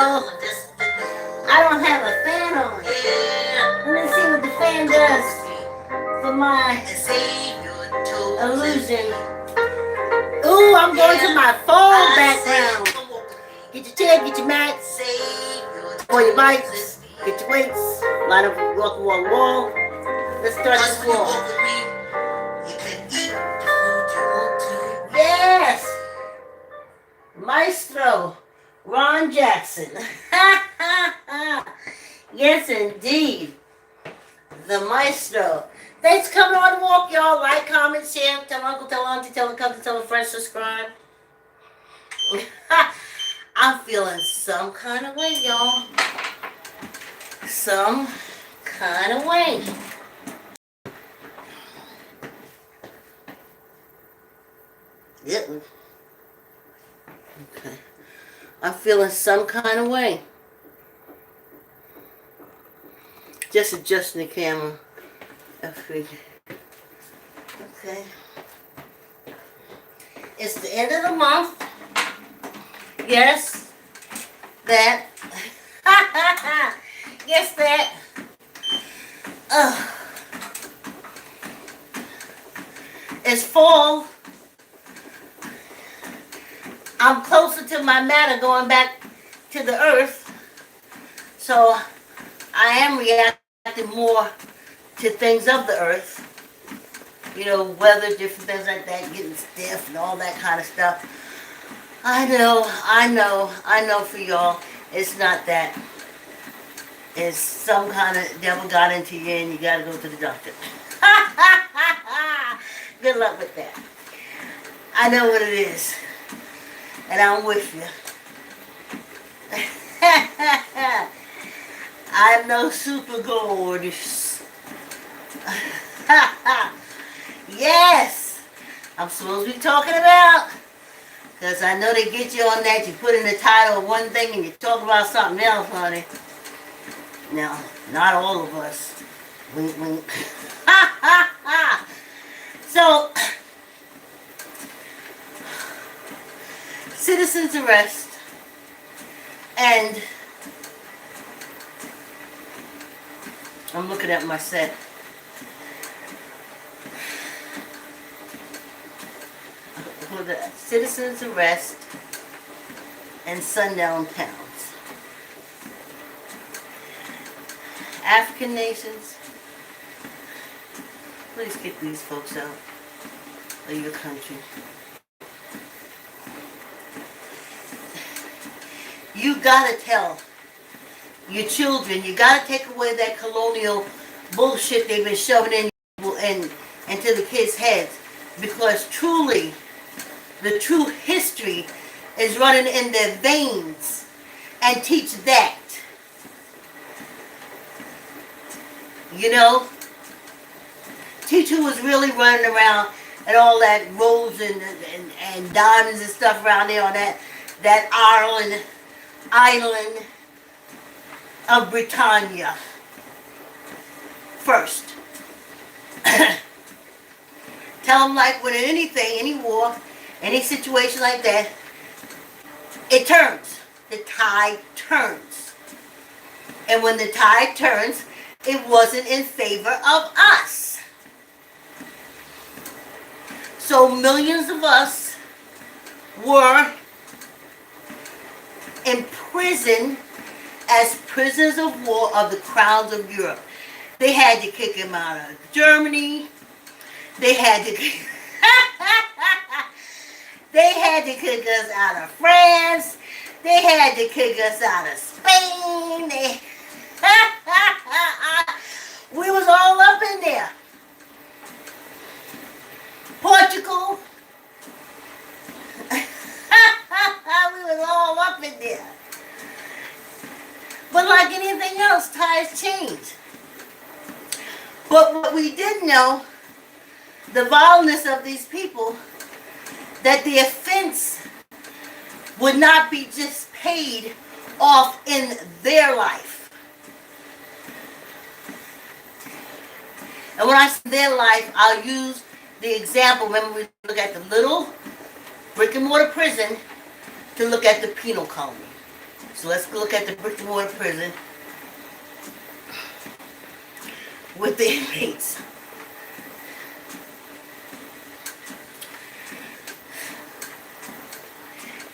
I don't have a fan on. Let me see what the fan does for my illusion. Ooh, I'm going to my phone background. Get your chair, get your mats, or your bikes, get your weights, line up walk along the wall. Let's start this wall. Yes! Maestro Ron Jackson. Yes, indeed. The maestro. Thanks for coming on the walk, y'all. Like, comment, share. Tell uncle, tell auntie, tell a cousin, tell a friend, subscribe. I'm feeling some kind of way, y'all. Some kind of way. Yep. Okay. I'm feeling some kind of way. Just adjusting the camera. Okay. It's the end of the month. Yes. That. Yes, that. It's fall. I'm closer to my matter going back to the earth. So I am reacting more to things of the earth. You know, weather, different things like that, getting stiff and all that kind of stuff. I know for y'all, it's not that. It's some kind of devil got into you and you gotta go to the doctor. Good luck with that. I know what it is. And I'm with you. I'm no super gorgeous. Yes! I'm supposed to be talking about. Because I know they get you on that. You put in the title of one thing and you talk about something else, honey. Now, not all of us. Wink, wink. So, citizens arrest and I'm looking at my set. The citizens arrest and Sundown towns. African nations, please get these folks out of your country. You gotta tell your children, you gotta take away that colonial bullshit they've been shoving into the kids' heads, because truly, the true history is running in their veins, and teach that. You know? Teach who was really running around and all that rolls and diamonds and stuff around there on that island of Britannia. First. Tell them, like with anything, any war, any situation like that, it turns. The tide turns. And when the tide turns, it wasn't in favor of us. So millions of us were imprisoned as prisoners of war of the crowns of Europe. They had to kick him out of Germany. They had to they had to kick us out of France. They had to kick us out of Spain. We was all up in there. Portugal. We was all up in there. But like anything else, times change. But what we didn't know, the vileness of these people, that the offense would not be just paid off in their life. And when I say their life, I'll use the example, remember we look at the little brick and mortar prison, to look at the penal colony. So let's look at the brick and mortar prison with the inmates.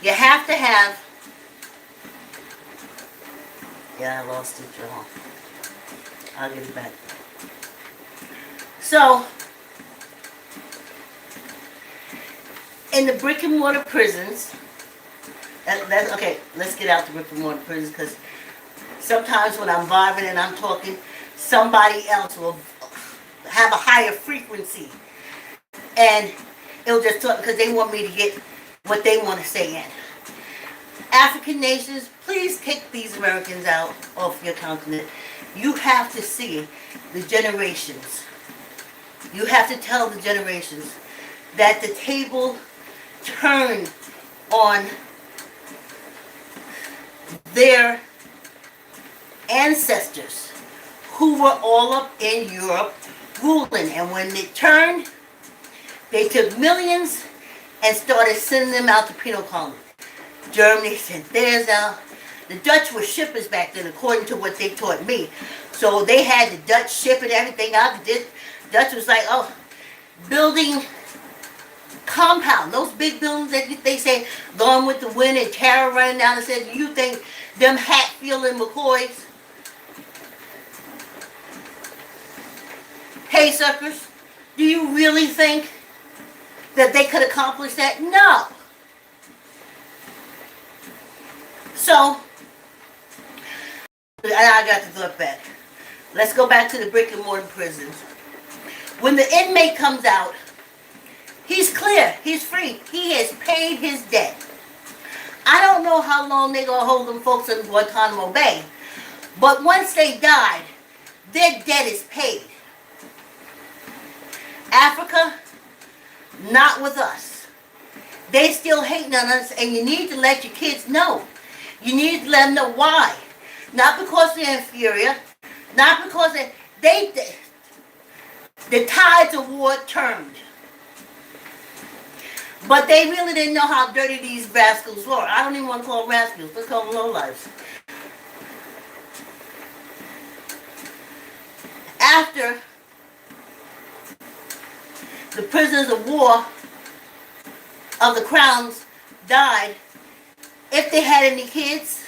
You have to have, yeah, I lost it, y'all. I'll get it back. So, in the brick and mortar prisons, okay, let's get out the brick and mortar prisons, because sometimes when I'm vibing and I'm talking, somebody else will have a higher frequency. And it'll just talk because they want me to get what they want to say in. African nations, please kick these Americans out of your continent. You have to see the generations. You have to tell the generations that the table turned on their ancestors who were all up in Europe ruling. And when it turned, they took millions and started sending them out to penal colonies. Germany sent theirs out. The Dutch were shippers back then, according to what they taught me. So they had the Dutch shipping everything out. The Dutch was like, oh, building compound. Those big buildings that they say going with the wind and terror running down and said, you think them Hatfield and McCoys? Hey, suckers, do you really think that they could accomplish that? No. So, I got the thought back. Let's go back to the brick and mortar prisons. When the inmate comes out, he's clear, he's free, he has paid his debt. I don't know how long they're going to hold them folks in Guantanamo Bay, but once they died, their debt is paid. Africa, not with us. They still hating on us, and you need to let your kids know. You need to let them know why. Not because they're inferior, not because the tides of war turned. But they really didn't know how dirty these rascals were. I don't even want to call them rascals. Let's call them lowlifes. After the prisoners of war of the crowns died, if they had any kids,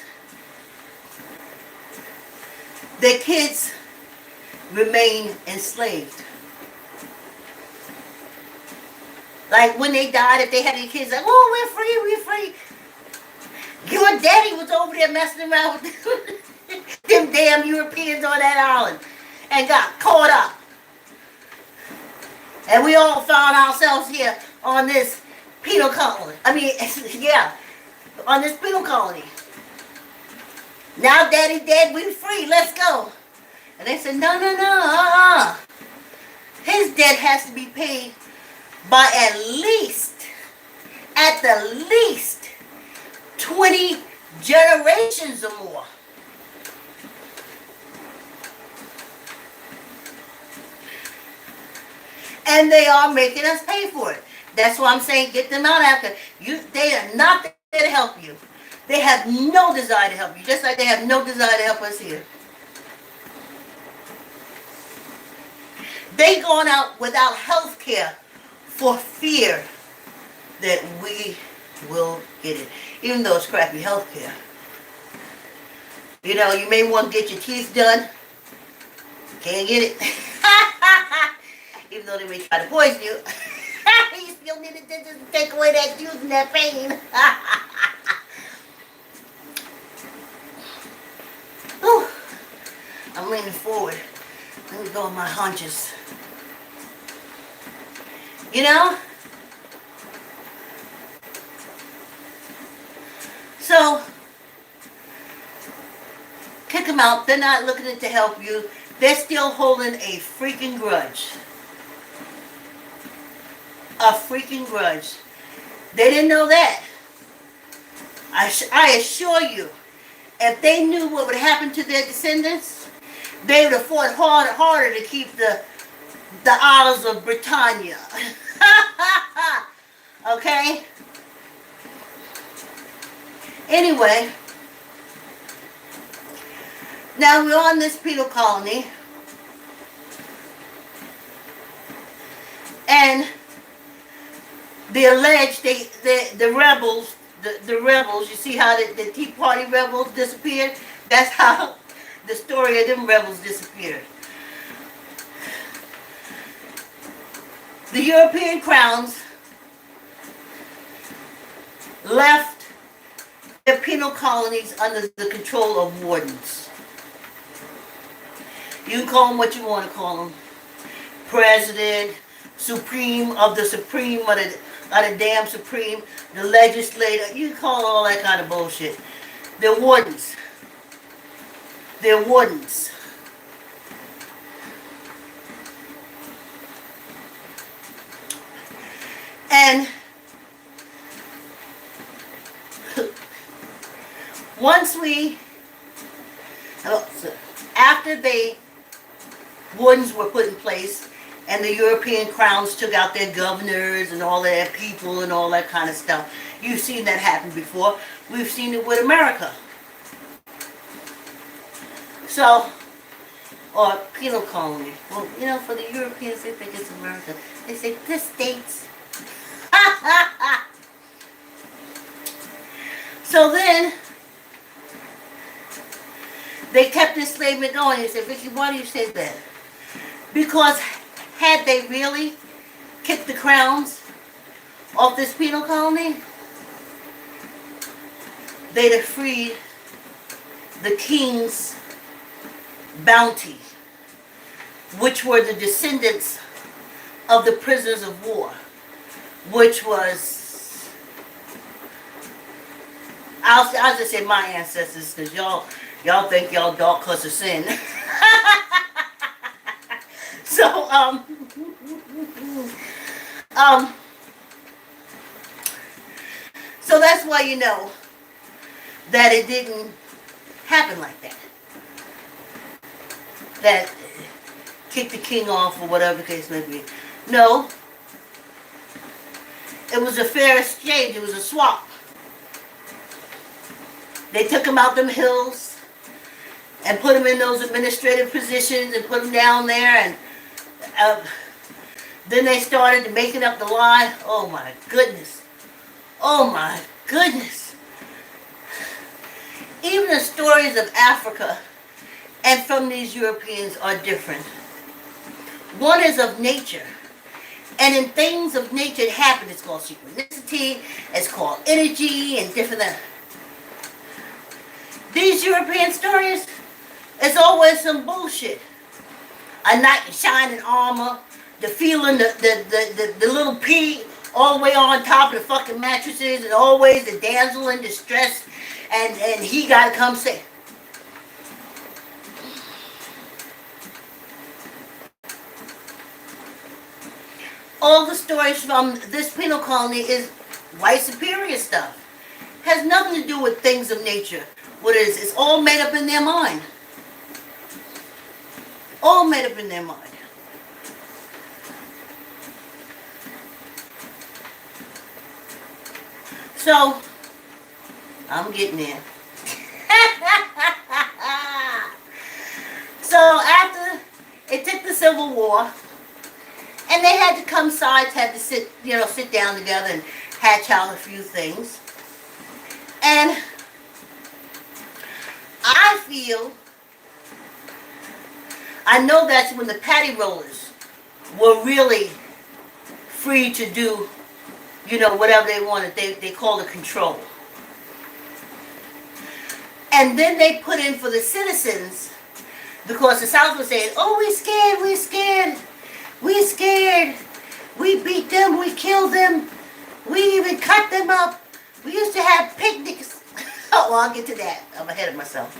their kids remained enslaved. Like when they died, if they had any kids, like, oh, we're free. Your daddy was over there messing around with them damn Europeans on that island and got caught up. And we all found ourselves here on this penal colony. On this penal colony. Now daddy dead, we free, let's go. And they said, no. His debt has to be paid by at the least 20 generations or more. And they are making us pay for it. That's why I'm saying get them out after. They are not there to help you. They have no desire to help you, just like they have no desire to help us here. They gone out without health care for fear that we will get it. Even though it's crappy health care. You know, you may want to get your teeth done. Can't get it. Even though they may try to poison you. You still need to just take away that juice and that pain. Whew. I'm leaning forward. Let me go on my haunches. You know? So, kick them out. They're not looking to help you. They're still holding a freaking grudge. A freaking grudge. They didn't know that. I assure you, if they knew what would happen to their descendants, they would have fought harder to keep the Isles of Britannia. Okay? Anyway, Now we're on this penal colony, and the alleged the rebels, the rebels. You see how the Tea Party rebels disappeared? That's how the story of them rebels disappeared. The European crowns left their penal colonies under the control of wardens. You can call them what you want to call them. President, supreme of the supreme of the damn supreme, the legislator. You can call all that kind of bullshit. They're wardens. They're wardens. And once after the wardens were put in place and the European crowns took out their governors and all their people and all that kind of stuff, you've seen that happen before. We've seen it with America. So, or penal colony. Well, you know, for the Europeans, they think it's America. They say, the States. So then, they kept enslavement going. They said, Vicky, why do you say that? Because had they really kicked the crowns off this penal colony, they'd have freed the king's bounty, which were the descendants of the prisoners of war, which was, I'll just say my ancestors, because y'all think y'all dark because of sin. So, so that's why you know that it didn't happen like that. That kick the king off or whatever the case may be. No. It was a fair exchange. It was a swap. They took him out them hills and put him in those administrative positions and put him down there, and then they started making up the lie. Oh my goodness. Oh my goodness. Even the stories of Africa and from these Europeans are different. One is of nature. And in things of nature that happen, it's called synchronicity, it's called energy, and different things. These European stories, it's always some bullshit. A knight in shining armor, the feeling, the little pea all the way on top of the fucking mattresses, and always the damsel in distress, and he gotta come save. All the stories from this penal colony is white superior stuff. Has nothing to do with things of nature. What it is, it's all made up in their mind. All made up in their mind. So, I'm getting there. So after it took the Civil War, and they had to come sides, had to sit down together and hatch out a few things. And I know that's when the patty rollers were really free to do, whatever they wanted. They called it control. And then they put in for the citizens, because the South was saying, oh, we're scared. We beat them, we killed them, we even cut them up. We used to have picnics. Oh, well, I'll get to that. I'm ahead of myself.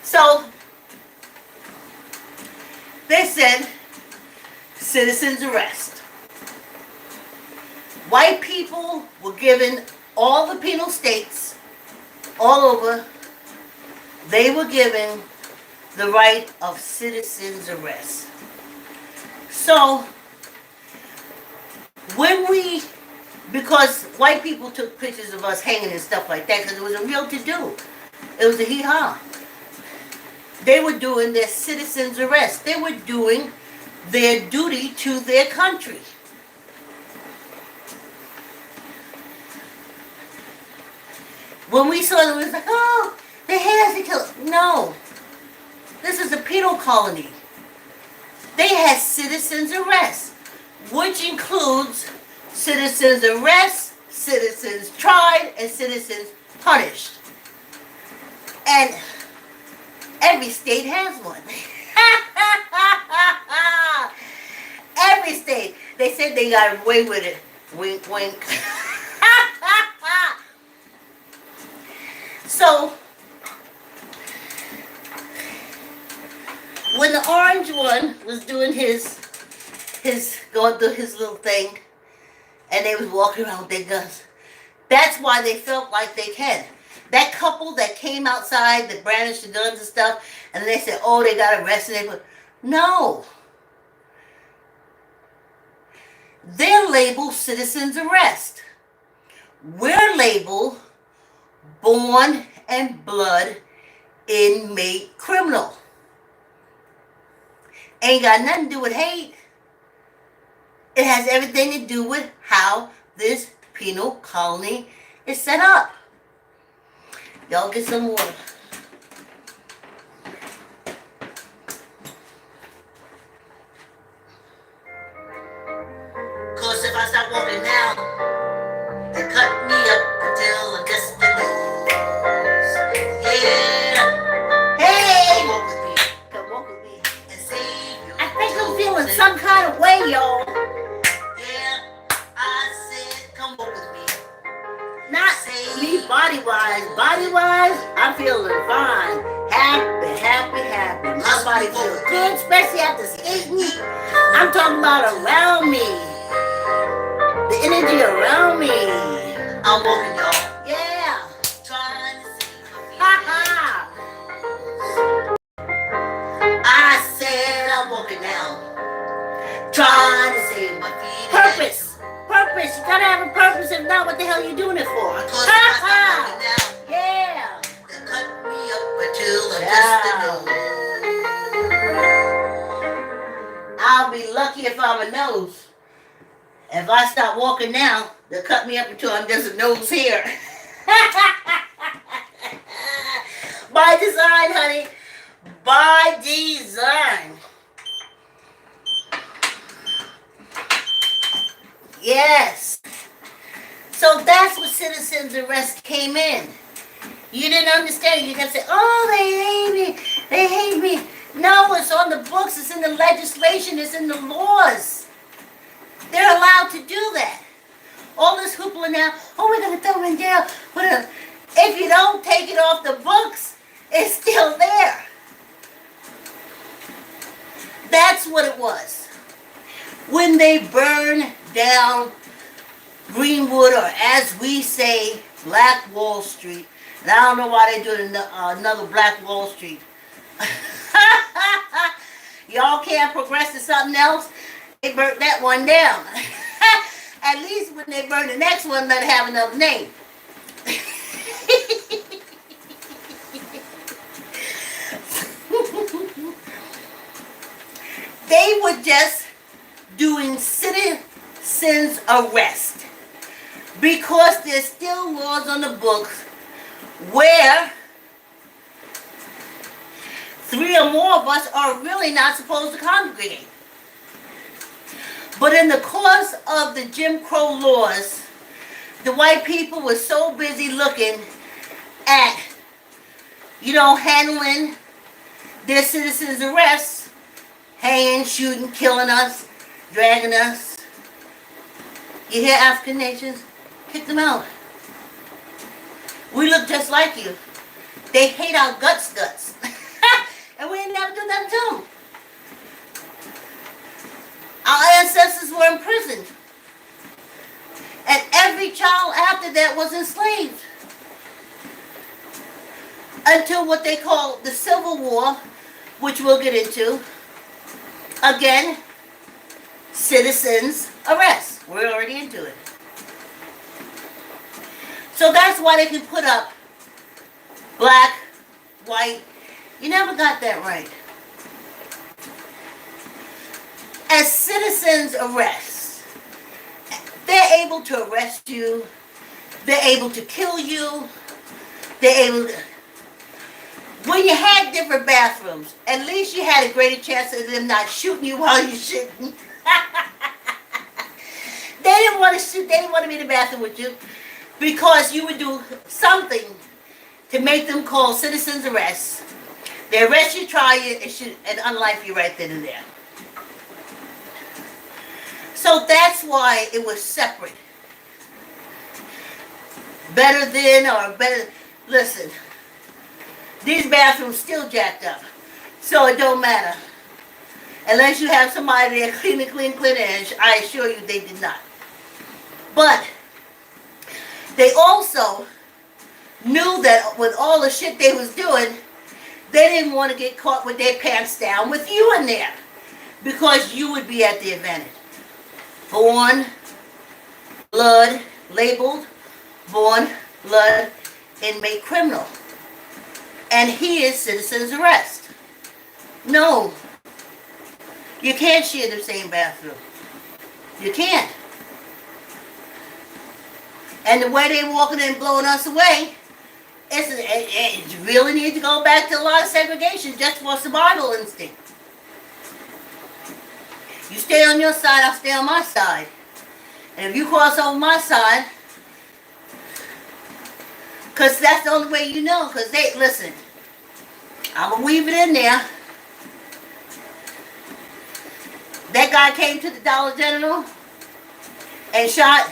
So, they said, citizens arrest. White people were given all the penal states all over. They were given the right of citizens arrest. So, because white people took pictures of us hanging and stuff like that, because it was a real to-do. It was a hee-haw. They were doing their citizens arrest. They were doing their duty to their country. When we saw them, it was like, oh, they hate us to kill us. No. This is a penal colony. They had citizens arrest, which includes citizens arrest, citizens tried, and citizens punished. And every state has one. Every state. They said they got away with it. Wink, wink. So, when the orange one was doing his going through his little thing, and they was walking around with their guns, that's why they felt like they can. That couple that came outside, that brandished the guns and stuff, and they said, oh, they got arrested. No. They're labeled citizens arrest. We're labeled born and blood inmate criminal. Ain't got nothing to do with hate. It has everything to do with how this penal colony is set up. Y'all get some water. Cause if I stop walking now, they cut me up until I just yeah. Hey! Come walk with me. Come walk with me and save you. I think I'm feeling some kind of way, y'all. Yeah, I said, come walk with me. Not me body-wise. Body-wise, I'm feeling fine. Happy, happy, happy. My body feels good, especially after skating. I'm talking about around me. The energy around me. I'm walking, y'all. Yeah. Trying to see my feet. Ha ha. I said I'm walking now. Trying to save my feet. Purpose. Purpose. You gotta have a purpose. If not, what the hell are you doing it for? Ha ha. Yeah. They cut me up until I'm just a nose. I'll be lucky if I'm a nose. If I stop walking now, they'll cut me up until I'm just a nose here. By design, honey. By design. Yes. So that's what citizens arrest came in. You didn't understand. You kept saying, oh, they hate me. They hate me. No, it's on the books. It's in the legislation. It's in the laws. They're allowed to do that. All this hoopla now, oh, we're going to throw them in jail. If you don't take it off the books, it's still there. That's what it was. When they burn down Greenwood, or as we say, Black Wall Street, and I don't know why they do another Black Wall Street. Y'all can't progress to something else. They burnt that one down. At least when they burn the next one, let it have another name. They were just doing citizens arrest because there's still laws on the books where 3 or more of us are really not supposed to congregate. But in the course of the Jim Crow laws, the white people were so busy looking at, handling their citizens' arrests, hanging, shooting, killing us, dragging us. You hear African nations? Kick them out. We look just like you. They hate our guts. And we ain't never do nothing to them. Our ancestors were imprisoned. And every child after that was enslaved. Until what they call the Civil War, which we'll get into. Again, citizens arrest. We're already into it. So that's why they can put up black, white, You never got that right. As citizens arrest, they're able to arrest you, they're able to kill you, they're able to... When you had different bathrooms, at least you had a greater chance of them not shooting you while you're shitting. They didn't want to shoot, they didn't want to be in the bathroom with you because you would do something to make them call citizens arrest. They arrest you, try you, and unlife you right then and there. So that's why it was separate. Better than or better... Listen, these bathrooms still jacked up. So it don't matter. Unless you have somebody there clean, and I assure you they did not. But they also knew that with all the shit they was doing, they didn't want to get caught with their pants down with you in there. Because you would be at the advantage. Born, blood, labeled, born, blood, inmate, criminal. And he is citizen's arrest. No. You can't share the same bathroom. You can't. And the way they're walking and blowing us away, it really needs to go back to a lot of segregation just for survival instinct. You stay on your side, I'll stay on my side. And if you cross over my side, because that's the only way you know, because they, listen, I'm going to weave it in there. That guy came to the Dollar General and shot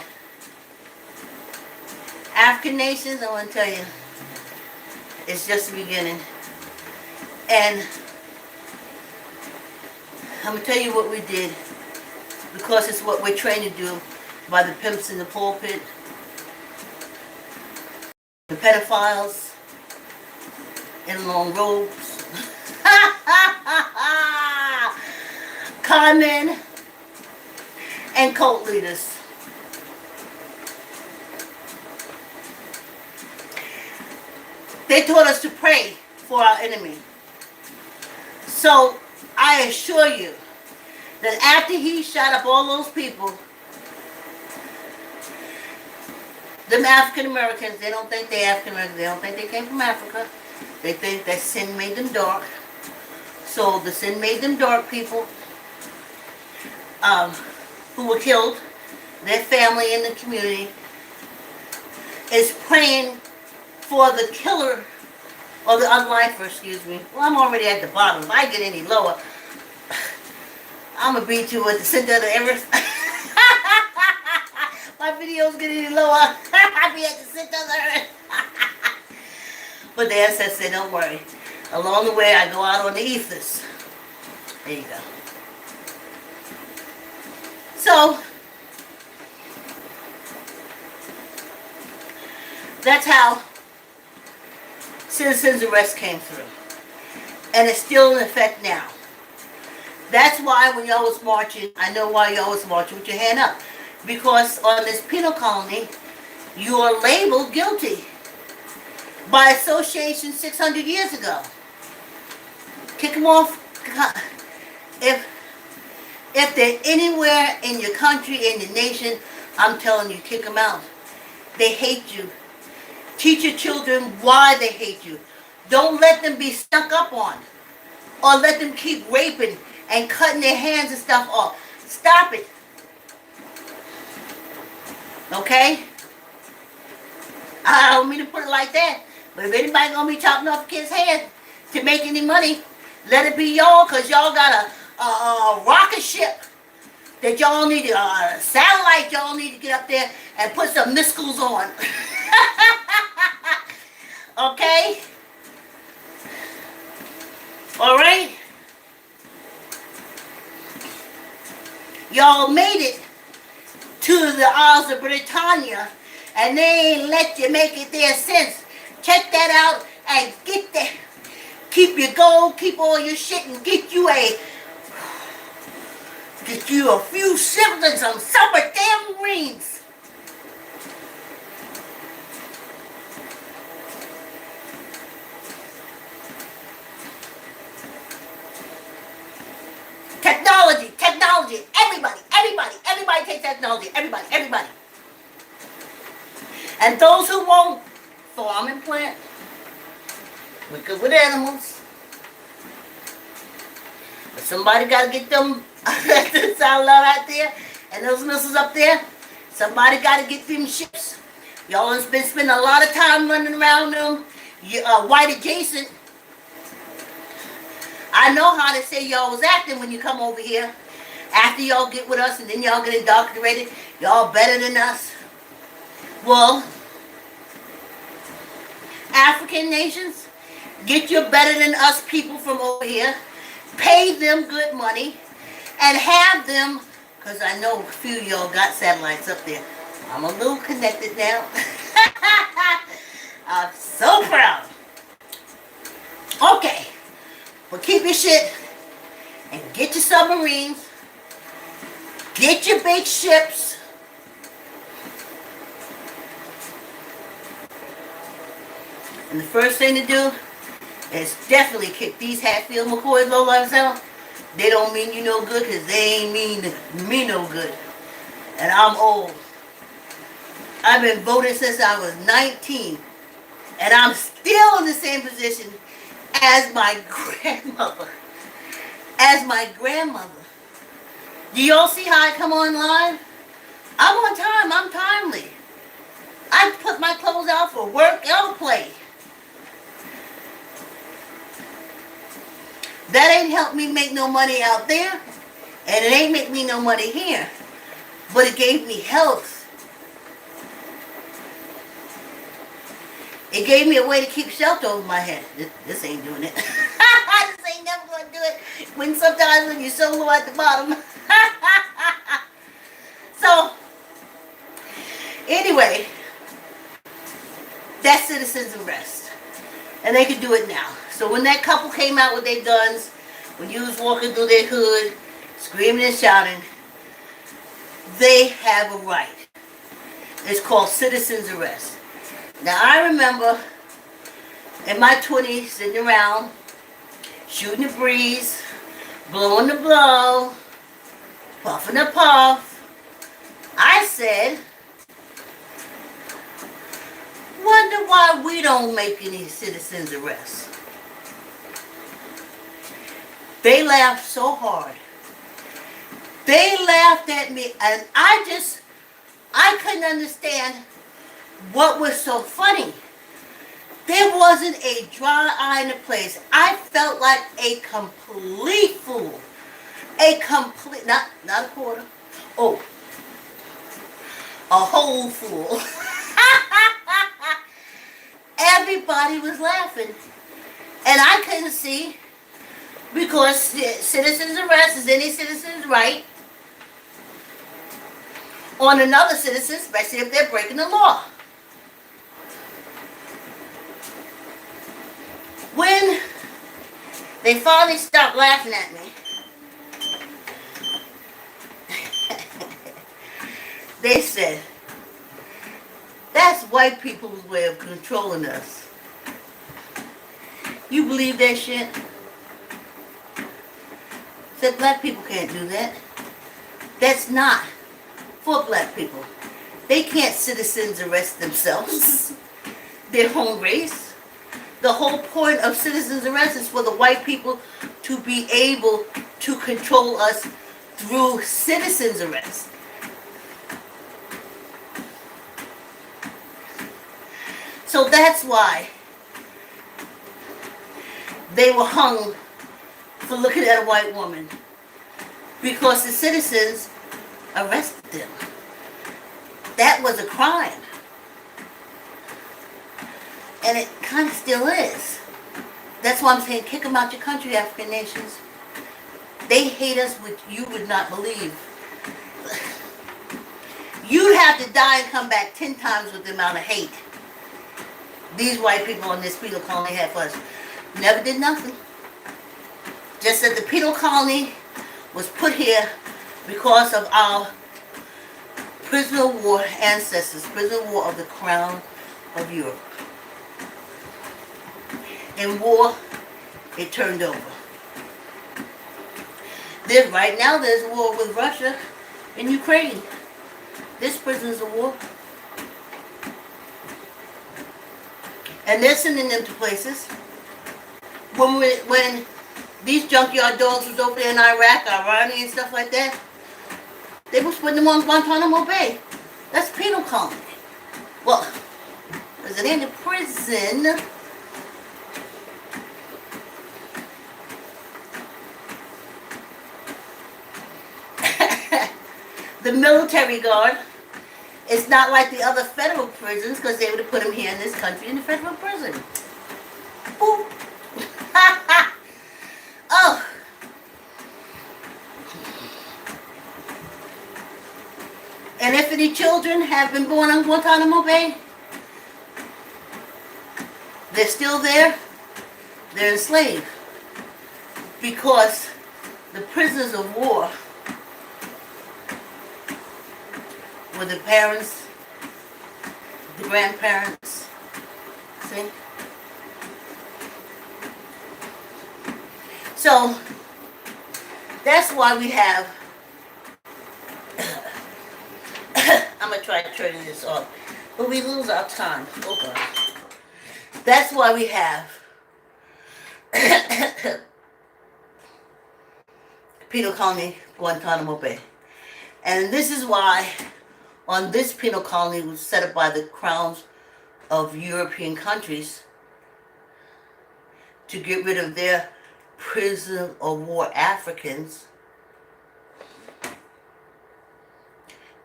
African nations. I want to tell you, it's just the beginning. And I'm going to tell you what we did, because it's what we're trained to do by the pimps in the pulpit, the pedophiles in long robes, con men, and cult leaders. They taught us to pray for our enemy. So I assure you that after he shot up all those people, them African Americans, they don't think they're African Americans, they don't think they came from Africa. They think that sin made them dark. So the sin made them dark people who were killed, their family in the community, is praying for the killer, or the unlifer, excuse me. Well, I'm already at the bottom. If I get any lower, I'm going to beat you at the center of the earth. My videos get any lower, I'll be at the center of the earth. But the ancestors say, don't worry. Along the way, I go out on the ethers. There you go. So, that's how citizens arrest came through. And it's still in effect now. That's why when y'all was marching, I know why y'all was marching with your hand up. Because on this penal colony, you are labeled guilty by association 600 years ago. Kick them off. If they're anywhere in your country, in your nation, I'm telling you, kick them out. They hate you. Teach your children why they hate you. Don't let them be stuck up on. Or let them keep raping and cutting their hands and stuff off. Stop it. Okay? I don't mean to put it like that. But if anybody gonna be chopping off a kid's head to make any money, let it be y'all, because y'all got a rocket ship that y'all need, a satellite y'all need to get up there and put some missiles on. Okay? Alright? Y'all made it to the Isles of Britannia and they ain't let you make it there since. Check that out and get there. Keep your gold, keep all your shit, and get you a few siblings, some summer damn greens. there. Everybody, everybody. And those who won't farm and plant, we're good with animals. But somebody got to get them sound out there and those missiles up there. Somebody got to get them ships. Y'all have been spending a lot of time running around them. White adjacent. I know how to say y'all was acting when you come over here. After y'all get with us and then y'all get indoctrinated. Y'all better than us. Well, African nations, get your better than us people from over here. Pay them good money. And have them, because I know a few of y'all got satellites up there. I'm a little connected now. I'm so proud. Okay. Well, keep your shit and get your submarines. Get your big ships. And the first thing to do is definitely kick these Hatfield McCoy lowlifes out. They don't mean you no good because they ain't mean me no good. And I'm old. I've been voting since I was 19. And I'm still in the same position as my grandmother. As my grandmother. Do y'all see how I come online? I'm on time. I'm timely. I put my clothes out for work and play. That ain't helped me make no money out there. And it ain't make me no money here. But it gave me health. It gave me a way to keep shelter over my head. This ain't doing it. This ain't never going to do it. Sometimes when you're so low at the bottom. So, anyway, that's citizens arrest. And they can do it now. So when that couple came out with their guns, when you was walking through their hood, screaming and shouting, they have a right. It's called citizens arrest. Now I remember in my 20s sitting around, shooting the breeze, blowing the blow, puffing the puff. I said, wonder why we don't make any citizens arrests. They laughed so hard. They laughed at me and I couldn't understand what was so funny. There wasn't a dry eye in the place. I felt like a complete fool. A complete, not a quarter. Oh, a whole fool. Everybody was laughing. And I couldn't see because citizens arrest is any citizen's right on another citizen, especially if they're breaking the law. When they finally stopped laughing at me, they said, that's white people's way of controlling us. You believe that shit? Said black people can't do that. That's not for black people. They can't citizens arrest themselves. Their own race. The whole point of citizens arrest is for the white people to be able to control us through citizens arrest. So that's why they were hung for looking at a white woman. Because the citizens arrested them. That was a crime. And it kind of still is. That's why I'm saying kick them out your country, African nations. They hate us with you would not believe. You'd have to die and come back 10 times with the amount of hate these white people on this penal colony had for us. Never did nothing. Just that the penal colony was put here because of our prisoner of war ancestors, prisoner of war of the crown of Europe. In war, it turned over. Right now there's a war with Russia and Ukraine. This prisoners of war. And they're sending them to places. When these junkyard dogs was over there in Iraq, Iran, and stuff like that, they was putting them on Guantanamo Bay. That's penal colony. Well, is it in the prison? The military guard. It's not like the other federal prisons, because they would have put him here in this country in the federal prison. Boop. Oh. And if any children have been born on Guantanamo Bay, they're still there. They're enslaved. Because the prisoners of war were the parents, the grandparents, see? So, that's why we have, I'm going to try turning this off, but we lose our time. Oh God. That's why we have penal colony, Guantanamo Bay. And this is why on this penal colony was set up by the crowns of European countries to get rid of their prisoner of war Africans,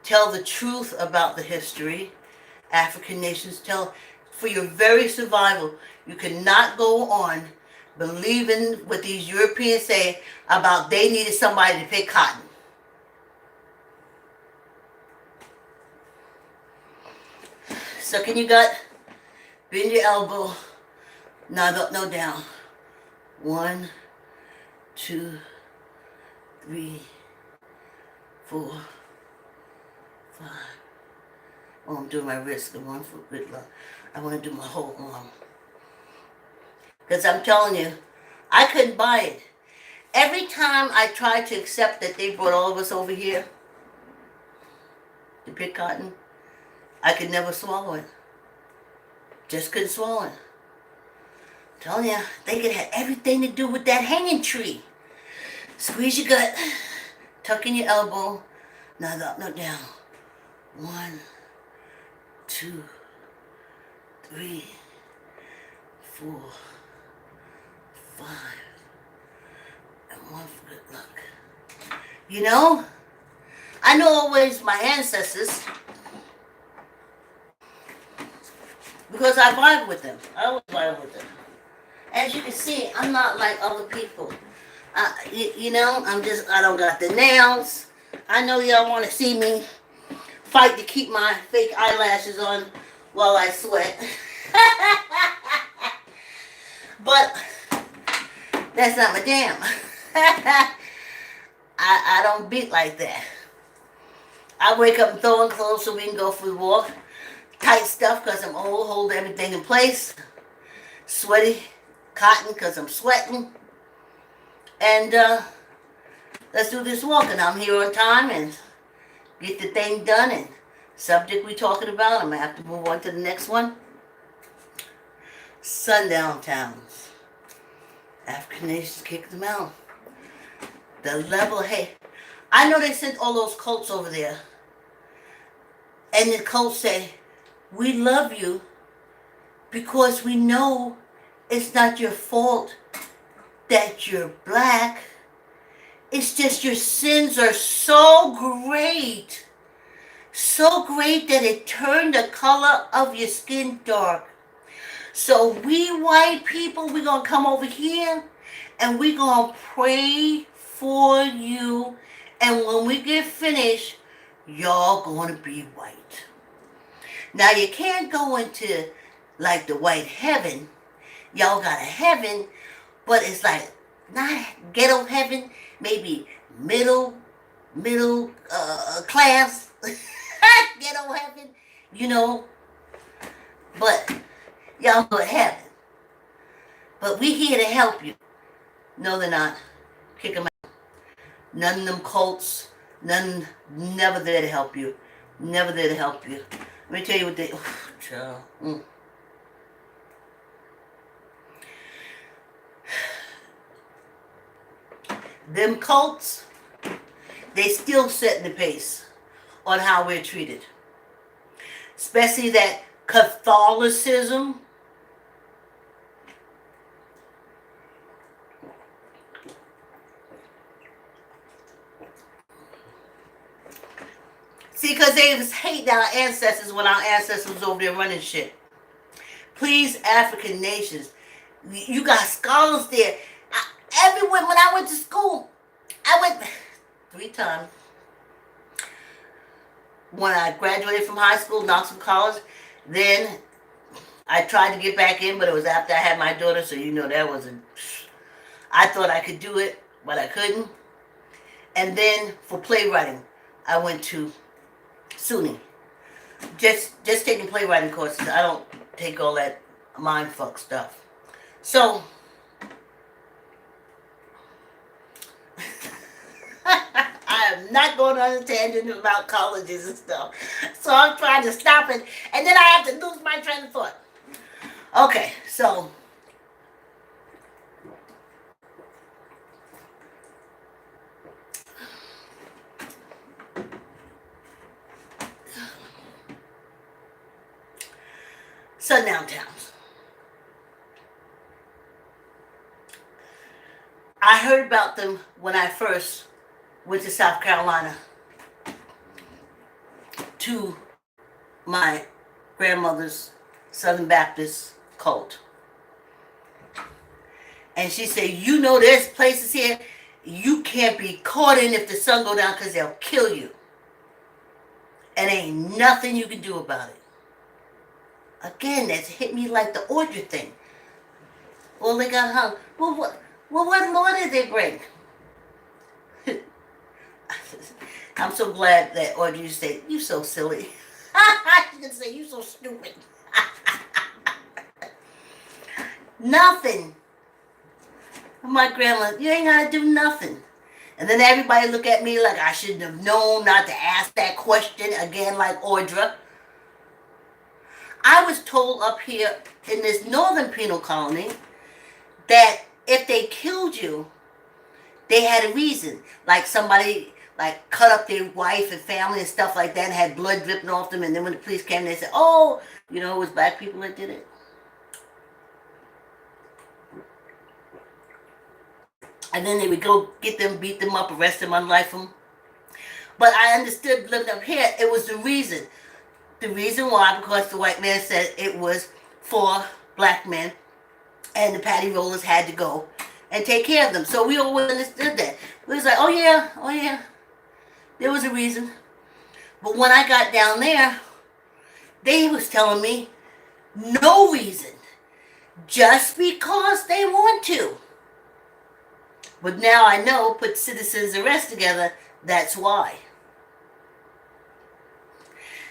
tell the truth about the history, African nations tell, for your very survival. You cannot go on believing what these Europeans say about they needed somebody to pick cotton. Suck in your gut, bend your elbow, nod up, no down. 1, 2, 3, 4, 5. Oh, I'm doing my wrist. The one for good luck. I want to do my whole arm. Because I'm telling you, I couldn't buy it. Every time I tried to accept that they brought all of us over here to pick cotton, I could never swallow it. Just couldn't swallow it. I'm telling you, they could have everything to do with that hanging tree. Squeeze your gut, tuck in your elbow, nod up, nod down. 1, 2, 3, 4, 5, and 1 for good luck. You know, I know always my ancestors, because I vibe with them. I always vibe with them. As you can see, I'm not like other people. You know, I don't got the nails. I know y'all want to see me fight to keep my fake eyelashes on while I sweat. But that's not my jam. I don't beat like that. I wake up and throw on clothes so we can go for the walk. Tight stuff because I'm old, hold everything in place. Sweaty cotton because I'm sweating. And let's do this walk. And I'm here on time and get the thing done. And subject we're talking about, I'm going to have to move on to the next one. Sundown towns. African nations kicked them out. The level, hey, I know they sent all those cults over there. And the cults say, we love you because we know it's not your fault that you're black. It's just your sins are so great that it turned the color of your skin dark. So we white people, we're going to come over here and we're going to pray for you. And when we get finished, y'all going to be white. Now you can't go into like the white heaven. Y'all got a heaven, but it's like not ghetto heaven, maybe middle class ghetto heaven, you know. But y'all go to heaven. But we here to help you. No, they're not. Kick them out. None of them cults, never there to help you. Never there to help you. Let me tell you what they... child. Them cults, they still setting the pace on how we're treated. Especially that Catholicism. See, because they was hating our ancestors when our ancestors was over there running shit. Please, African nations, you got scholars there. Everywhere, when I went to school, I went 3 times. When I graduated from high school, Knoxville College, then I tried to get back in, but it was after I had my daughter, so you know that wasn't... I thought I could do it, but I couldn't. And then for playwriting, I went to SUNY. Just taking playwriting courses. I don't take all that mind fuck stuff. So I am not going on a tangent about colleges and stuff. So I'm trying to stop it, and then I have to lose my train of thought. Okay, so Sundown towns. I heard about them when I first went to South Carolina to my grandmother's Southern Baptist cult. And she said, you know there's places here you can't be caught in if the sun go down because they'll kill you. And ain't nothing you can do about it. Again, that's hit me like the order thing. Well, they got hung. Well, what law did they break? I'm so glad that Audrey said, you so silly. You can say, you so stupid. Nothing. My grandma, you ain't got to do nothing. And then everybody look at me like I shouldn't have known not to ask that question again like Audra. I was told up here in this northern penal colony that if they killed you, they had a reason. Like somebody like cut up their wife and family and stuff like that and had blood dripping off them. And then when the police came, they said, oh, you know, it was black people that did it. And then they would go get them, beat them up, arrest them, unlife them. But I understood living up here, it was the reason. The reason why, because the white man said it was for black men, and the patty rollers had to go and take care of them. So we always understood that. We was like, oh yeah, there was a reason. But when I got down there, they was telling me no reason, just because they want to. But now I know, put citizens arrest together, that's why.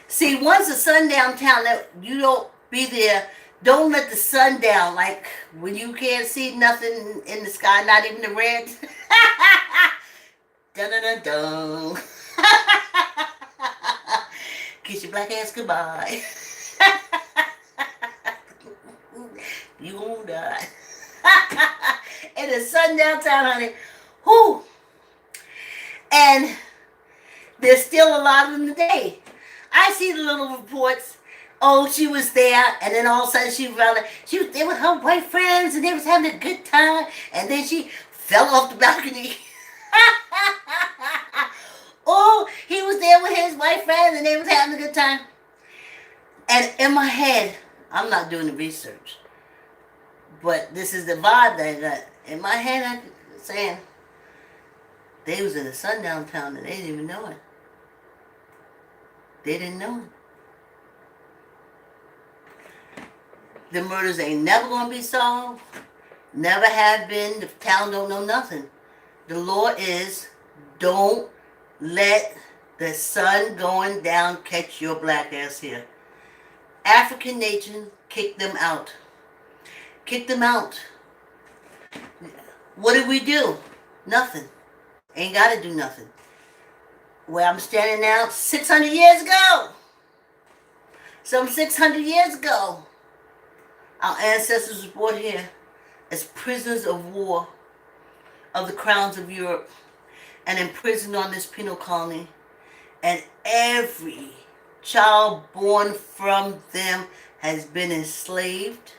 See, once a sundown town, that you don't be there, don't let the sun down. Like when you can't see nothing in the sky, not even the red. Dun dun dun dun. Kiss your black ass goodbye. You won't die. In a sundown town, honey. Whoo. And there's still a lot of them today. I see the little reports. Oh, she was there, and then all of a sudden she was around. She was there with her white friends, and they was having a good time. And then she fell off the balcony. Oh, he was there with his white friends, and they was having a good time. And in my head, I'm not doing the research, but this is the vibe that I got. In my head, I'm saying they was in a sundown town, and they didn't even know it. They didn't know it. The murders ain't never going to be solved. Never have been. The town don't know nothing. The law is don't let the sun going down catch your black ass here. African nation, kick them out. Kick them out. What did we do? Nothing. Ain't got to do nothing. where I'm standing now, 600 years ago. Some 600 years ago, our ancestors were brought here as prisoners of war of the crowns of Europe and imprisoned on this penal colony. And every child born from them has been enslaved.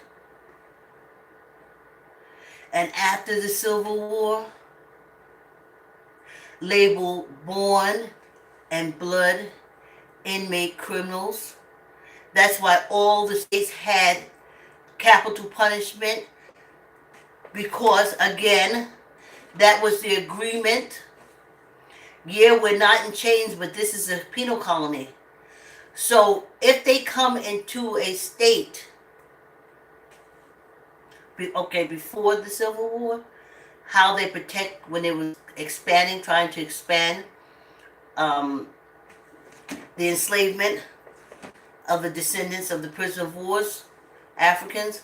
And after the Civil War, labeled born and blood inmate criminals. That's why all the states had capital punishment, because again, that was the agreement. Yeah, we're not in chains, but this is a penal colony. So if they come into a state, before the Civil War, how they protect when they were expanding, trying to expand the enslavement of the descendants of the prisoner of wars, Africans,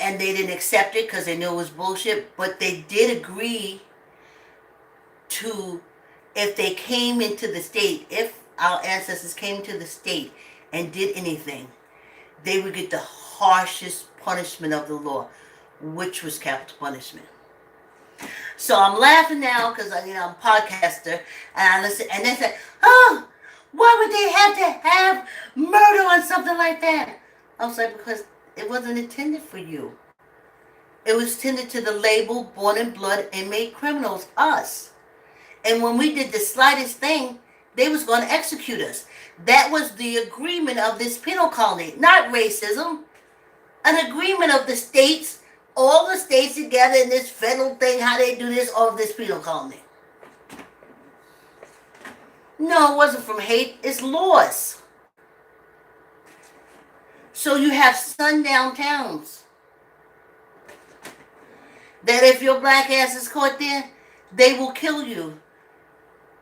and they didn't accept it because they knew it was bullshit, but they did agree to, if they came into the state, if our ancestors came to the state and did anything, they would get the harshest punishment of the law, which was capital punishment. So I'm laughing now because I'm a podcaster, and I listen, and they say, "Oh, why would they have to have murder on something like that?" I was like, because it wasn't intended for you. It was intended to the label born in blood inmate criminals, us. And when we did the slightest thing, they was going to execute us. That was the agreement of this penal colony, not racism. An agreement of the states, all the states together in this federal thing, how they do this, all of this penal colony. No, it wasn't from hate, it's laws. So you have sundown towns that if your black ass is caught there, they will kill you.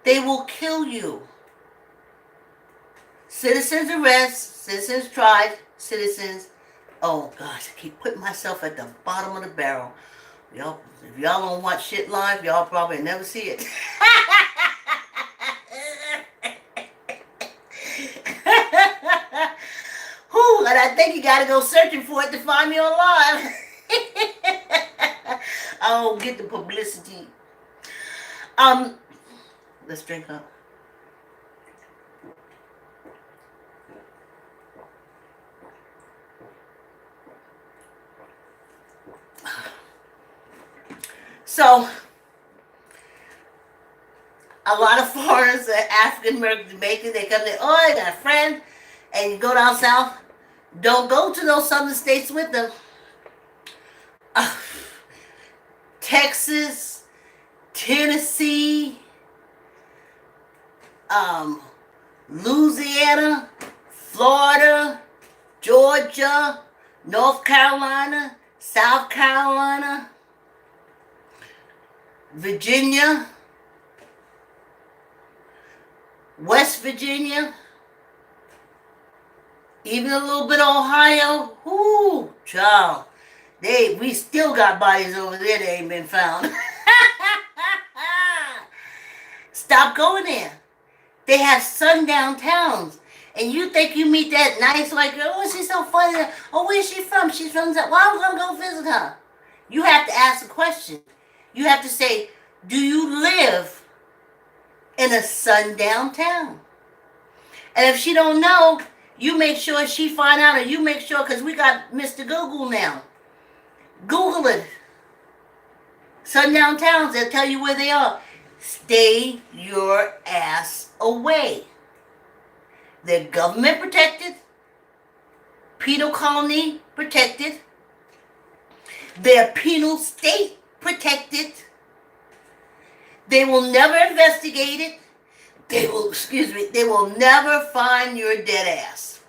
They will kill you. Citizens arrest, citizens tried, citizens... Oh, gosh, I keep putting myself at the bottom of the barrel. Y'all, if y'all don't watch shit live, y'all probably never see it. Whew, and I think you gotta go searching for it to find me online. I don't get the publicity. Let's drink up. So, a lot of foreigners, African American Jamaicans, they come there, oh, I got a friend, and you go down south, don't go to those southern states with them. Texas, Tennessee, Louisiana, Florida, Georgia, North Carolina, South Carolina, Virginia, West Virginia, even a little bit of Ohio. Ooh, child. We still got bodies over there that ain't been found. Stop going there. They have sundown towns. And you think you meet that nice white girl, oh, she's so funny. Oh, where's she from? She's from... Well, I'm going to go visit her. You have to ask a question. You have to say, do you live in a sundown town? And if she don't know, you make sure she find out, or you make sure, because we got Mr. Google now. Google it. Sundown towns, they'll tell you where they are. Stay your ass away. They're government protected, penal colony protected, they're penal state protected. They will never investigate it. They will never find your dead ass.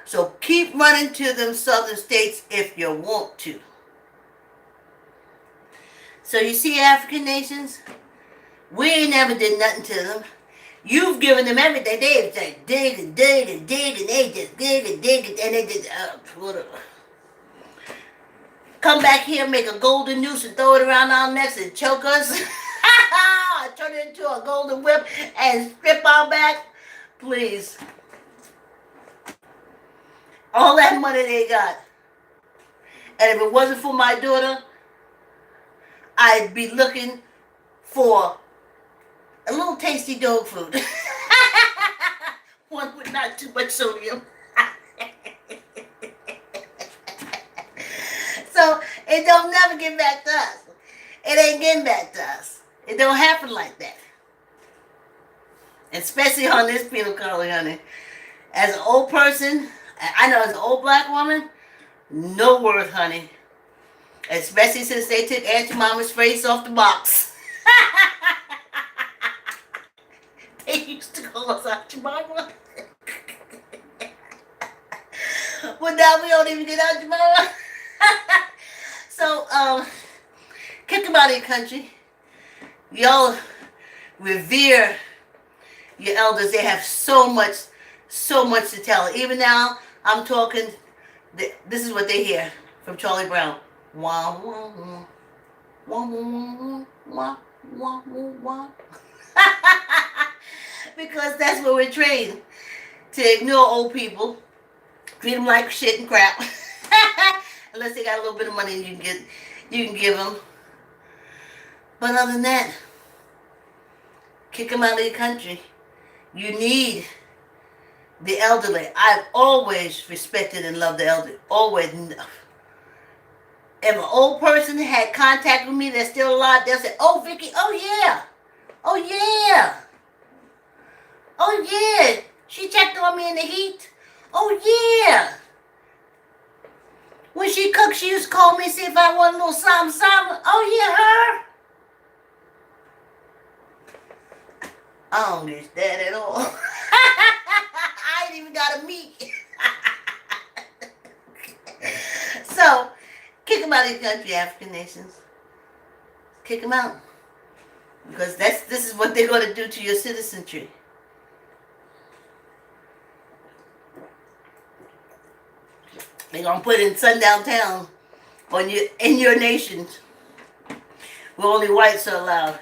So keep running to them southern states if you want to. So you see, African nations, we ain't never did nothing to them. You've given them everything. They just dig and dig and dig, and they just dig and dig, and they just come back here, make a golden noose, and throw it around our necks and choke us. turn it into a golden whip and strip our back? Please. All that money they got. And if it wasn't for my daughter, I'd be looking for a little tasty dog food. One with not too much sodium. So it don't never get back to us. It ain't getting back to us. It don't happen like that. Especially on this penal colony, honey. As an old person, I know as an old black woman, no worth, honey. Especially since they took Auntie Mama's face off the box. They used to call us Auntie Mama. But now we don't even get Auntie Mama. So, kick them out of your country. Y'all revere your elders. They have so much to tell. Even now, I'm talking, this is what they hear from Charlie Brown. Wah, wah, wah. Wah, wah, wah, wah, wah, wah. Because that's where we're trained. To ignore old people. Treat them like shit and crap. Unless they got a little bit of money you can give them. But other than that, kick them out of your country. You need the elderly. I've always respected and loved the elderly. Always. If an old person had contact with me that's still alive, they'll say, "Oh, Vicky, oh yeah. Oh yeah. Oh yeah. She checked on me in the heat. Oh yeah. When she cooked, she used to call me and see if I want a little something. Oh yeah, her. I don't get that at all. I ain't even got a meat. So, kick them out of your country, African nations. Kick them out. Because this is what they're going to do to your citizenry. They're going to put in Sundown town in your nation where only whites are allowed.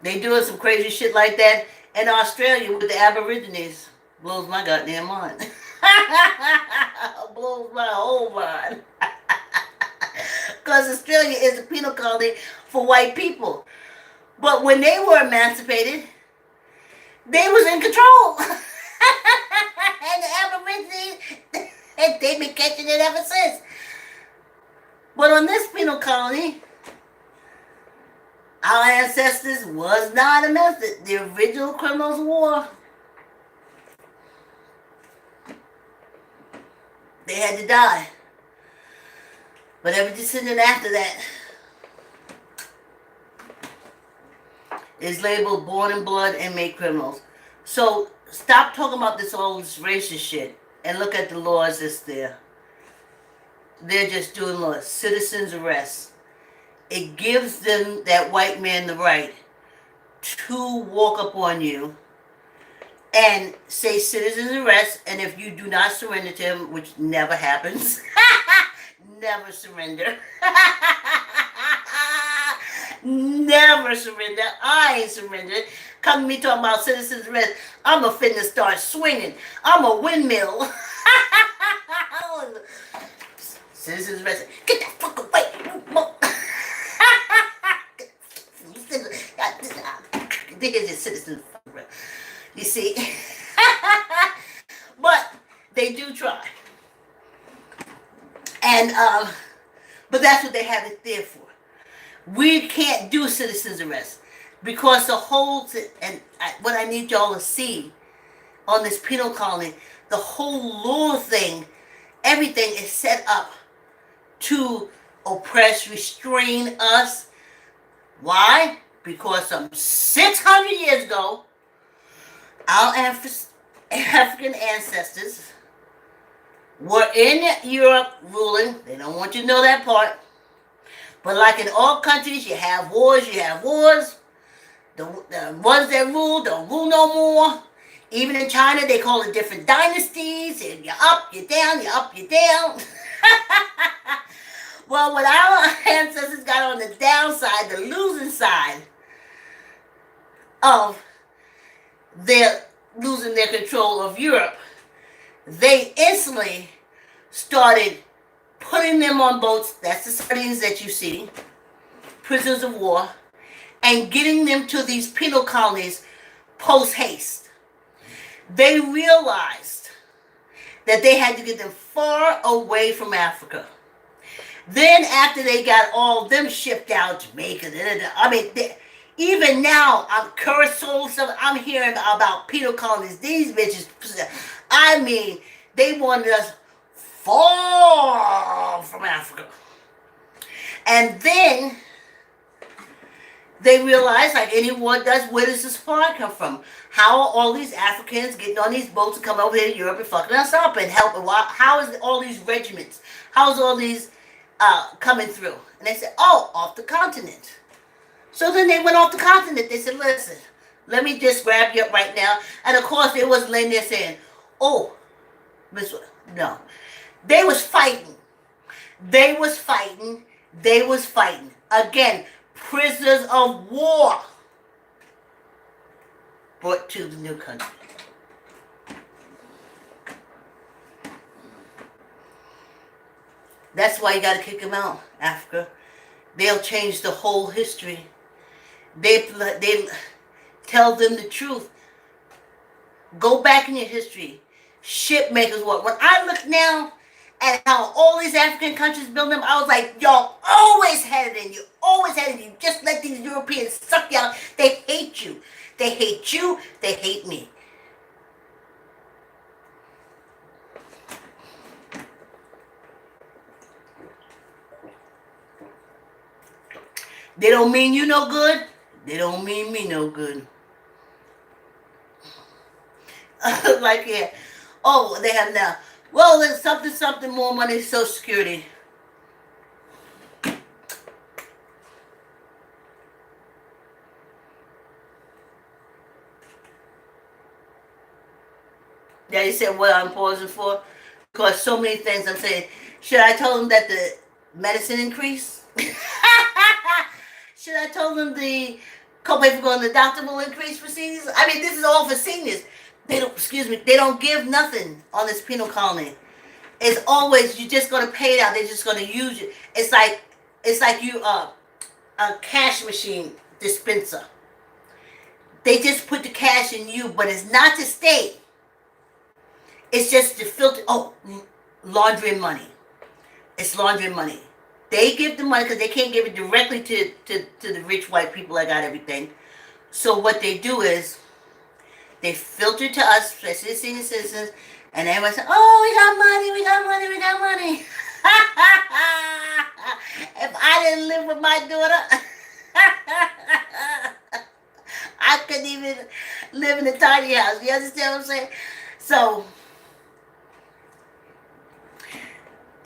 They doing some crazy shit like that in Australia with the Aborigines. Blows my goddamn mind. Blows my whole mind. Because Australia is a penal colony for white people. But when they were emancipated, they was in control. And the Aborigines, they've been catching it ever since. But on this penal colony, our ancestors was not emancipated. The original criminals of war, they had to die. But every descendant after that is labeled born in blood and made criminals. So stop talking about all this racist shit and look at the laws that's there. They're just doing laws. Citizens arrest. It gives them, that white man, the right to walk up on you and say citizens arrest, and if you do not surrender to him, which never happens, never surrender. Never surrender. I ain't surrendered. Come to me talking about citizens arrest. I'm a finna start swinging. I'm a windmill. Citizens arrest. Get that fuck away. Here's your citizens arrest. You see? But they do try. And but that's what they have it there for. We can't do citizens arrest because the whole what I need y'all to see on this penal colony, the whole law thing, everything is set up to oppress, restrain us. Why? Because some 600 years ago, our African ancestors were in Europe ruling. They don't want you to know that part. But like in all countries, you have wars, The ones that rule don't rule no more. Even in China, they call it different dynasties. And you're up, you're down, you're up, you're down. Well, when our ancestors got on the downside, the losing side of their losing their control of Europe, they instantly started putting them on boats. That's the sardines that you see, prisoners of war, and getting them to these penal colonies post haste. They realized that they had to get them far away from Africa. Then after they got all them shipped out, Jamaica, I mean, even now, Curacao, I'm hearing about penal colonies. These bitches, I mean, they wanted us far from Africa. And then they realized, like any war does, where does the supply come from? How are all these Africans getting on these boats and coming over here to Europe and fucking us up and helping? How is all these regiments? How's all these coming through? And they said, oh, off the continent. So then they went off the continent. They said, listen, let me just grab you up right now. And of course, they wasn't laying there saying, oh, no. They was fighting. They was fighting. They was fighting. Again, prisoners of war brought to the new country. That's why you got to kick them out, Africa. They'll change the whole history. They tell them the truth. Go back in your history. Ship makers what? When I look now at how all these African countries build them, I was like, y'all always had it in you. Always had it in you. Just let these Europeans suck you out. They hate you. They hate you. They hate me. They don't mean you no good. They don't mean me no good. Like, yeah. Oh, they have now. Well, there's something more money, Social Security. Yeah, you said what I'm pausing for? Because so many things I'm saying. Should I tell them that the medicine increase? Should I tell them the copay for going to the doctor will increase for seniors? I mean, this is all for seniors. They don't give nothing on this penal colony. It's always, you're just going to pay it out. They're just going to use it. It's like you a cash machine dispenser. They just put the cash in you, but it's not to stay. It's just to filter. Oh, laundering money. It's laundering money. They give the money because they can't give it directly to the rich white people that got everything. So what they do is they filter to us, especially senior citizens, and everyone says, oh, we got money, we got money, we got money. If I didn't live with my daughter, I couldn't even live in a tiny house. You understand what I'm saying? So,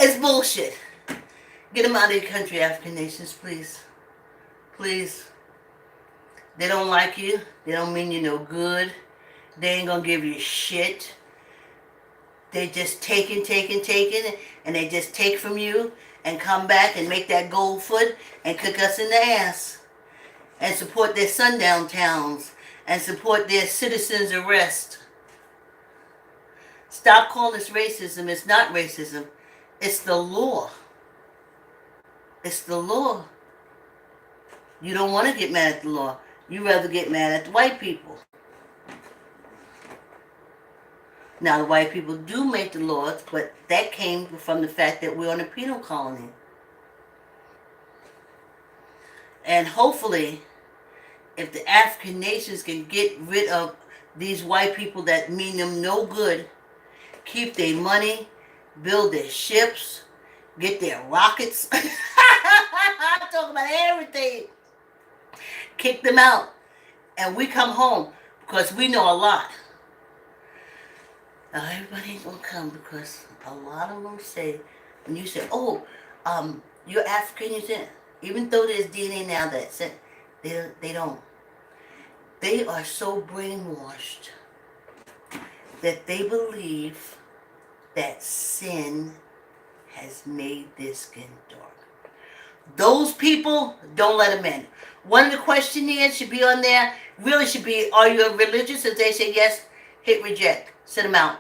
it's bullshit. Get them out of the country, African nations, please. Please. They don't like you. They don't mean you no good. They ain't gonna give you shit. They just taking, and they just take from you and come back and make that gold foot and kick us in the ass. And support their sundown towns and support their citizens' arrest. Stop calling this racism. It's not racism. It's the law. It's the law. You don't want to get mad at the law. You rather get mad at the white people. Now, the white people do make the laws, but that came from the fact that we're on a penal colony. And hopefully, if the African nations can get rid of these white people that mean them no good, keep their money, build their ships, get their rockets. I'm talking about everything. Kick them out. And we come home because we know a lot. Now, everybody ain't going to come because a lot of them say, when you say, oh, you're African, you say, even though there's DNA now that said, they don't. They are so brainwashed that they believe that sin has made their skin dark. Those people, don't let them in. One of the questionnaires should be on there, really should be, are you religious? If they say yes, hit reject. Send them out.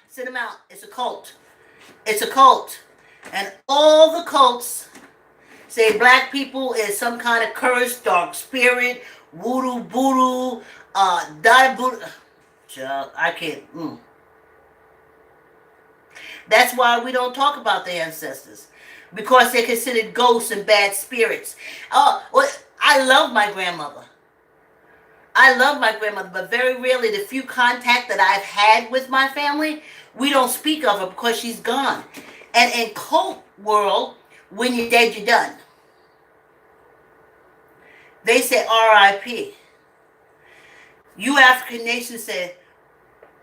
Send them out. It's a cult. It's a cult. And all the cults say black people is some kind of cursed, dark spirit, voodoo, voodoo, die voodoo. Child, I can't. That's why we don't talk about the ancestors. Because they're considered ghosts and bad spirits. Oh, well, I love my grandmother. I love my grandmother, but very rarely, the few contact that I've had with my family, we don't speak of her because she's gone. And in cult world, when you're dead, you're done. They say R.I.P. You African nations say,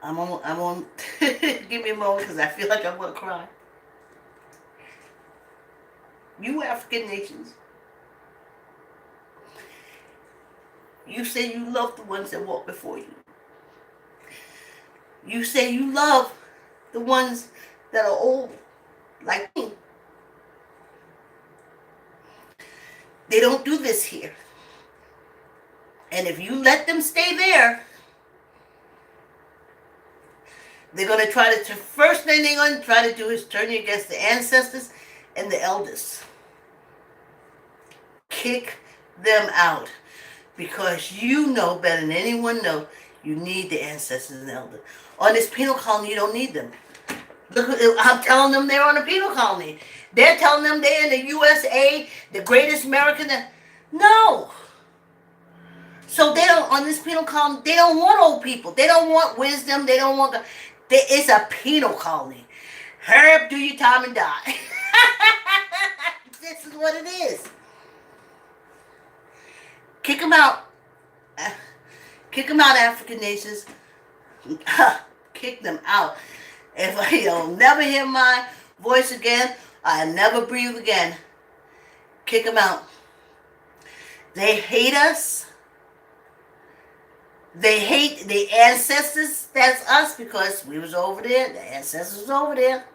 I'm on, give me a moment because I feel like I'm going to cry. You African nations, you say you love the ones that walk before you. You say you love the ones that are old, like me. They don't do this here. And if you let them stay there, they're going to try to, first thing they're going to try to do is turn you against the ancestors and the elders. Kick them out. Because you know better than anyone knows, you need the ancestors and elders. On this penal colony, you don't need them. Look, I'm telling them they're on a penal colony. They're telling them they're in the USA, the greatest American. No. So they don't, on this penal colony, they don't want old people. They don't want wisdom. They don't want, it's a penal colony. Hurry up, do your time and die. This is what it is. Kick them out. Kick them out, African nations. Kick them out. If you'll never hear my voice again, I'll never breathe again. Kick them out. They hate us. They hate the ancestors. That's us because we was over there. The ancestors was over there.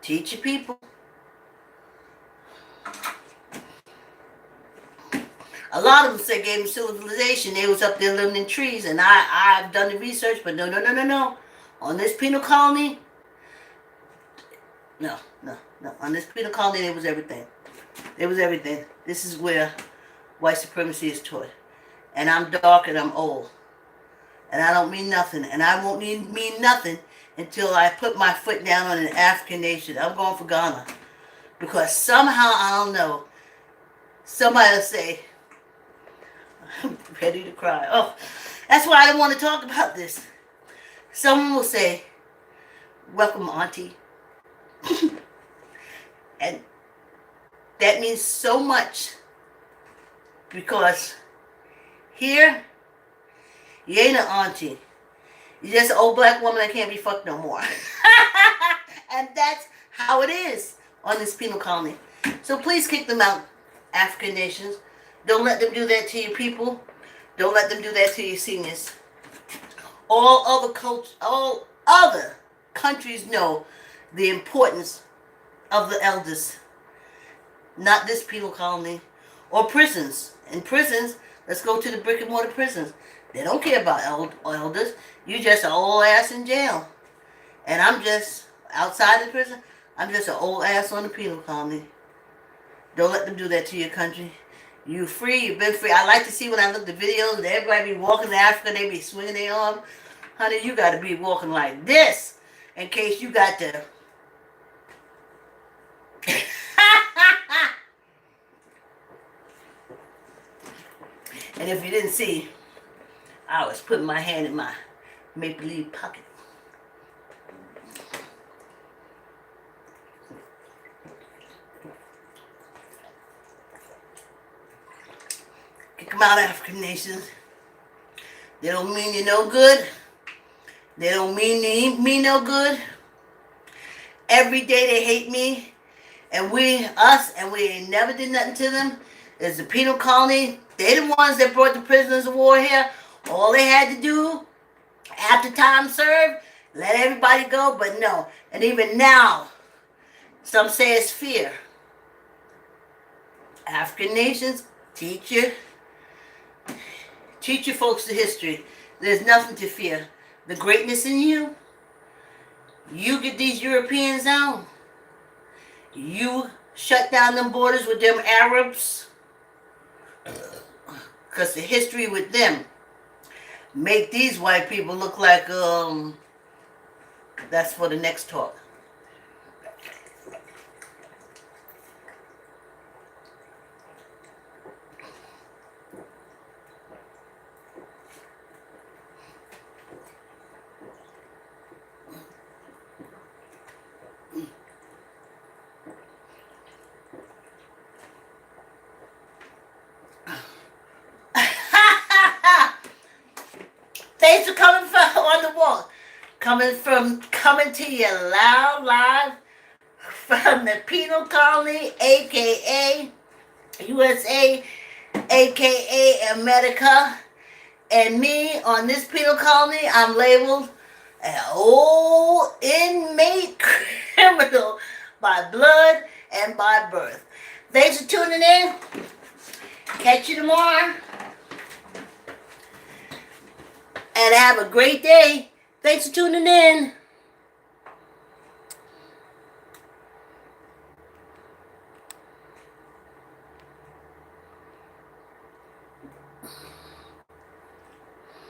Teach your people. A lot of them say gave them civilization. They was up there living in trees. And I've done the research, but no. On this penal colony, no. On this penal colony, there was everything. There was everything. This is where white supremacy is taught. And I'm dark and I'm old. And I don't mean nothing. And I won't mean nothing until I put my foot down on an African nation. I'm going for Ghana. Because somehow, I don't know, somebody will say, I'm ready to cry. Oh, that's why I don't want to talk about this. Someone will say, welcome, Auntie. And that means so much. Because here, you ain't an auntie. You're just an old black woman that can't be fucked no more. And that's how it is on this penal colony. So please kick them out, African nations. Don't let them do that to your people. Don't let them do that to your seniors. All other countries know the importance of the elders. Not this penal colony. Or prisons. In prisons, let's go to the brick and mortar prisons. They don't care about elders. You just an old ass in jail. And I'm just outside the prison. I'm just an old ass on the penal colony. Don't let them do that to your country. You free, you've been free. I like to see when I look at the videos and everybody be walking to Africa, they be swinging their arm. Honey, you got to be walking like this in case you got to. And if you didn't see, I was putting my hand in my make-believe pocket. Kick them out, African nations. They don't mean you no good. They don't mean me no good. Every day they hate me. And we ain't never did nothing to them. It's the penal colony. They the ones that brought the prisoners of war here. All they had to do, after time served, let everybody go. But no. And even now, some say it's fear. African nations, teach your folks the history. There's nothing to fear. The greatness in you, you get these Europeans out. You shut down them borders with them Arabs. Because the history with them make these white people look like, that's for the next talk. Thanks for coming from on the wall. Coming to you loud live from the penal colony, aka USA, aka America. And me on this penal colony, I'm labeled an old inmate criminal by blood and by birth. Thanks for tuning in. Catch you tomorrow. And have a great day. Thanks for tuning in.